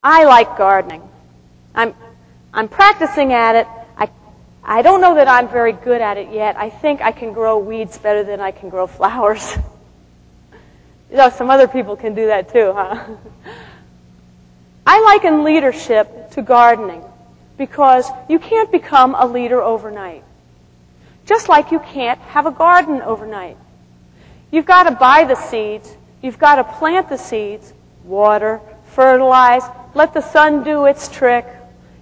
I like gardening. I'm practicing at it. I don't know that I'm very good at it yet. I think I can grow weeds better than I can grow flowers. You know, some other people can do that too, huh? I liken leadership to gardening because you can't become a leader overnight. Just like you can't have a garden overnight. You've got to buy the seeds. You've got to plant the seeds, water, fertilize, let the sun do its trick,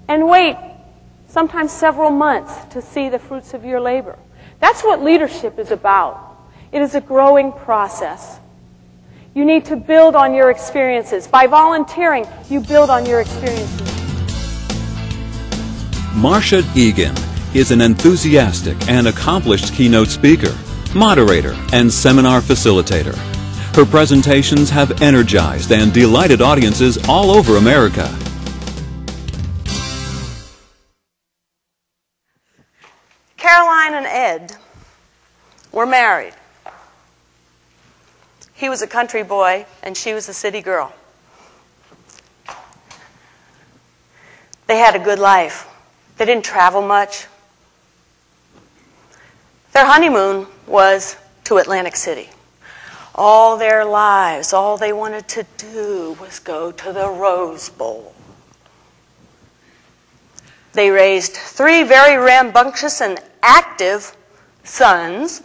and wait sometimes several months to see the fruits of your labor. That's what leadership is about. It is a growing process. You need to build on your experiences. By volunteering, you build on your experiences. Marsha Egan is an enthusiastic and accomplished keynote speaker, moderator, and seminar facilitator. Her presentations have energized and delighted audiences all over America. Caroline and Ed were married. He was a country boy and she was a city girl. They had a good life. They didn't travel much. Their honeymoon was to Atlantic City. All their lives, all they wanted to do was go to the Rose Bowl. They raised 3 very rambunctious and active sons.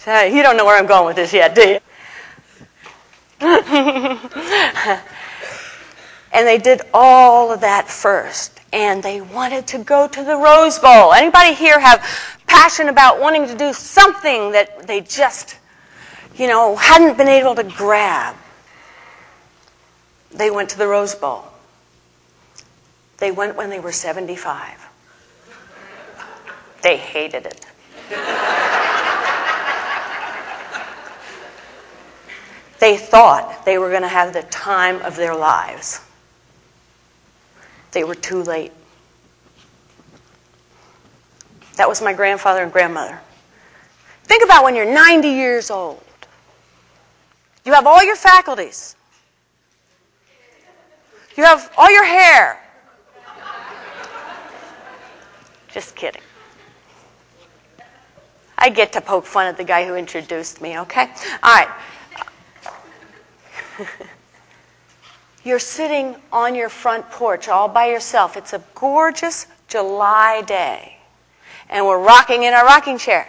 You don't know where I'm going with this yet, do you? And they did all of that first. And they wanted to go to the Rose Bowl. Anybody here have passion about wanting to do something that they just, hadn't been able to grab? They went to the Rose Bowl. They went when they were 75. They hated it. They thought they were going to have the time of their lives. They were too late. That was my grandfather and grandmother. Think about when you're 90 years old. You have all your faculties. You have all your hair. Just kidding. I get to poke fun at the guy who introduced me, okay? All right. You're sitting on your front porch all by yourself. It's a gorgeous July day. And we're rocking in our rocking chair.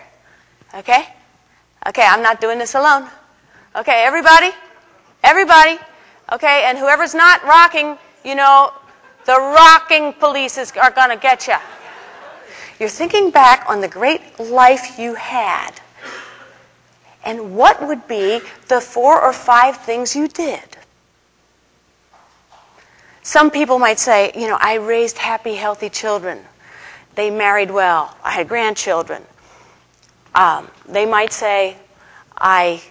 Okay? Okay, I'm not doing this alone. Okay, everybody? Everybody? Okay, and whoever's not rocking, the rocking police are going to get you. You're thinking back on the great life you had. And what would be the 4 or 5 things you did? Some people might say, I raised happy, healthy children. They married well. I had grandchildren. They might say, I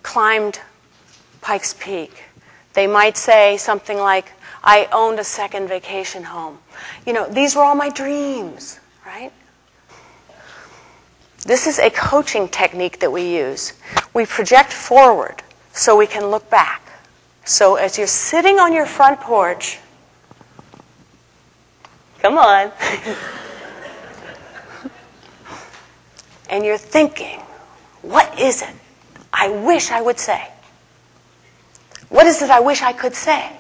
climbed Pikes Peak. They might say something like, I owned a second vacation home. These were all my dreams, right? This is a coaching technique that we use. We project forward so we can look back. So as you're sitting on your front porch, come on, and you're thinking, what is it I wish I would say? What is it I wish I could say?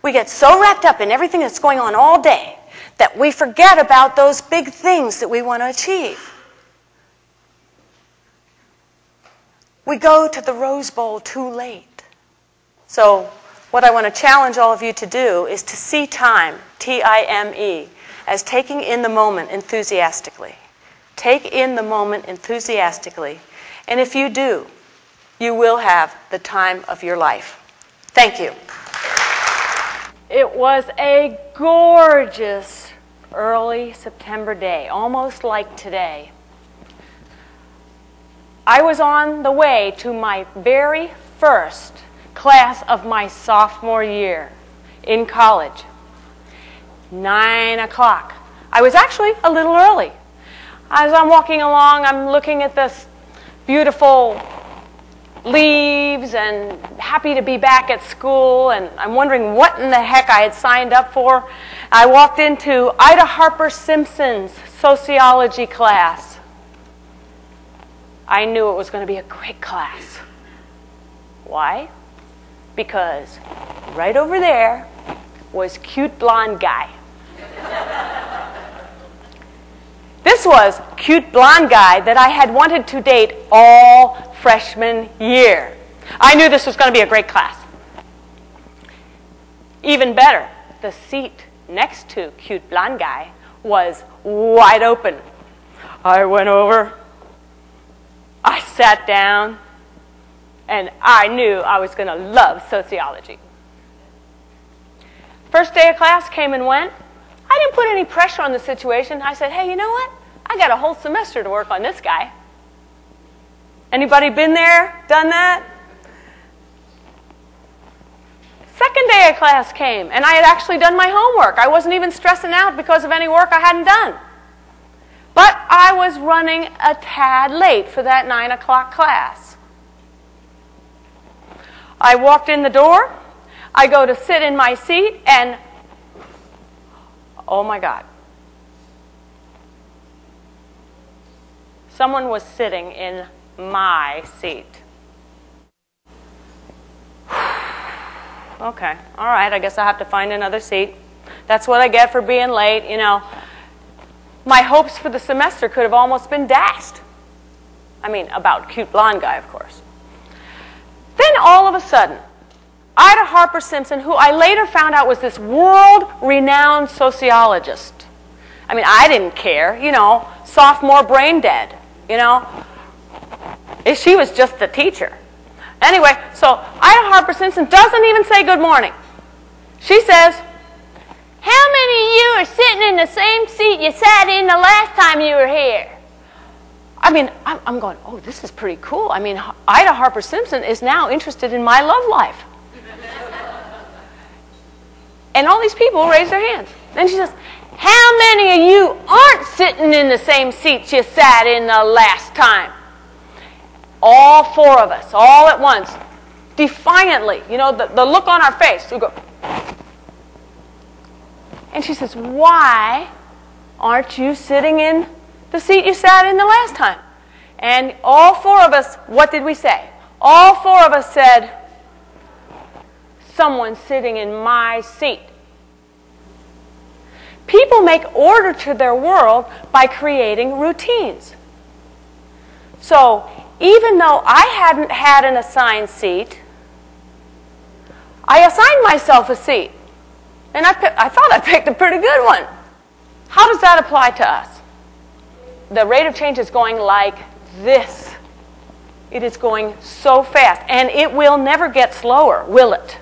We get so wrapped up in everything that's going on all day that we forget about those big things that we want to achieve. We go to the Rose Bowl too late. So what I want to challenge all of you to do is to see time, T-I-M-E, as taking in the moment enthusiastically. Take in the moment enthusiastically. And if you do, you will have the time of your life. Thank you. It was a gorgeous early September day, almost like today. I was on the way to my very first class of my sophomore year in college. 9 o'clock. I was actually a little early. As I'm walking along, I'm looking at this beautiful leaves and happy to be back at school, and I'm wondering what in the heck I had signed up for. I walked into Ida Harper Simpson's sociology class. I knew it was going to be a great class. Why? Because right over there was cute blonde guy. This was cute blonde guy that I had wanted to date all freshman year. I knew this was going to be a great class. Even better, the seat next to cute blonde guy was wide open. I went over, I sat down, and I knew I was going to love sociology. First day of class came and went. I didn't put any pressure on the situation. I said, hey, you know what? I got a whole semester to work on this guy. Anybody been there, done that? Second day of class came, and I had actually done my homework. I wasn't even stressing out because of any work I hadn't done. But I was running a tad late for that 9 o'clock class. I walked in the door. I go to sit in my seat, and oh my God. Someone was sitting in my seat. Okay, all right, I guess I have to find another seat. That's what I get for being late, you know. My hopes for the semester could have almost been dashed. I mean, about cute blonde guy, of course. Then all of a sudden, Ida Harper Simpson, who I later found out was this world-renowned sociologist. I mean, I didn't care, you know, sophomore brain dead, you know. She was just the teacher. Anyway, so Ida Harper Simpson doesn't even say good morning. She says, how many of you are sitting in the same seat you sat in the last time you were here? I mean, I'm going, oh, this is pretty cool. I mean, Ida Harper Simpson is now interested in my love life. And all these people raise their hands. Then she says, how many of you aren't sitting in the same seats you sat in the last time? All four of us, all at once, defiantly, you know, the look on our face. We go. And she says, why aren't you sitting in the seat you sat in the last time? And all four of us, what did we say? All four of us said, someone's sitting in my seat. People make order to their world by creating routines. So even though I hadn't had an assigned seat, I assigned myself a seat. And I thought I picked a pretty good one. How does that apply to us? The rate of change is going like this. It is going so fast. And it will never get slower, will it?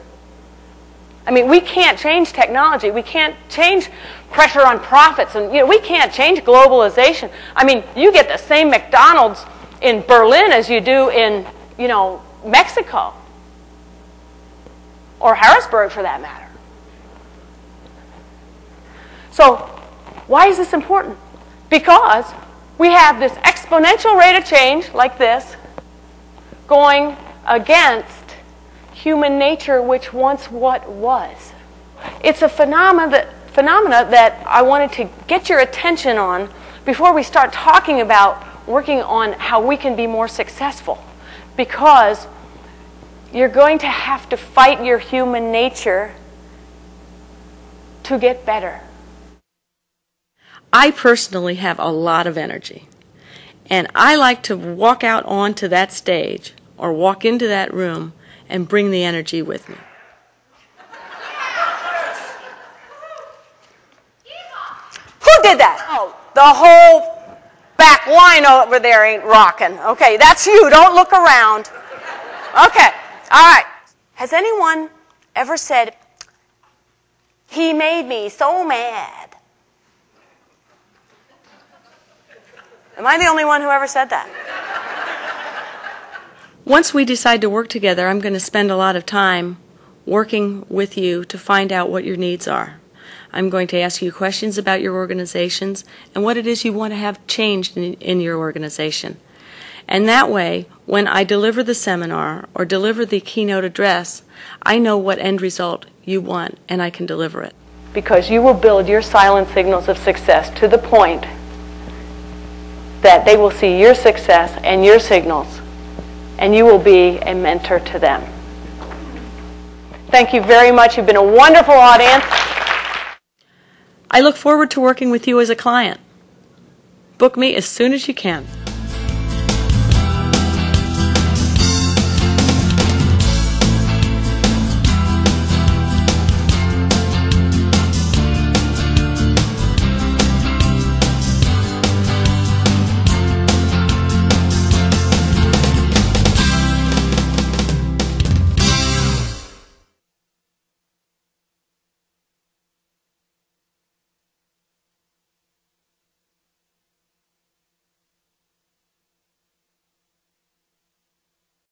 I mean, we can't change technology. We can't change pressure on profits. And, you know, we can't change globalization. I mean, you get the same McDonald's in Berlin as you do in, you know, Mexico. Or Harrisburg, for that matter. So, why is this important? Because we have this exponential rate of change, like this, going against human nature, which once what was. It's a phenomena that I wanted to get your attention on before we start talking about working on how we can be more successful. Because you're going to have to fight your human nature to get better. I personally have a lot of energy, and I like to walk out onto that stage or walk into that room and bring the energy with me. Who did that? Oh, the whole back line over there ain't rocking. Okay, that's you. Don't look around. Okay, all right. Has anyone ever said, he made me so mad? Am I the only one who ever said that? Once we decide to work together, I'm going to spend a lot of time working with you to find out what your needs are. I'm going to ask you questions about your organizations and what it is you want to have changed in your organization. And that way, when I deliver the seminar or deliver the keynote address, I know what end result you want, and I can deliver it. Because you will build your silent signals of success to the point that they will see your success and your signals, and you will be a mentor to them. Thank you very much. You've been a wonderful audience. I look forward to working with you as a client. Book me as soon as you can.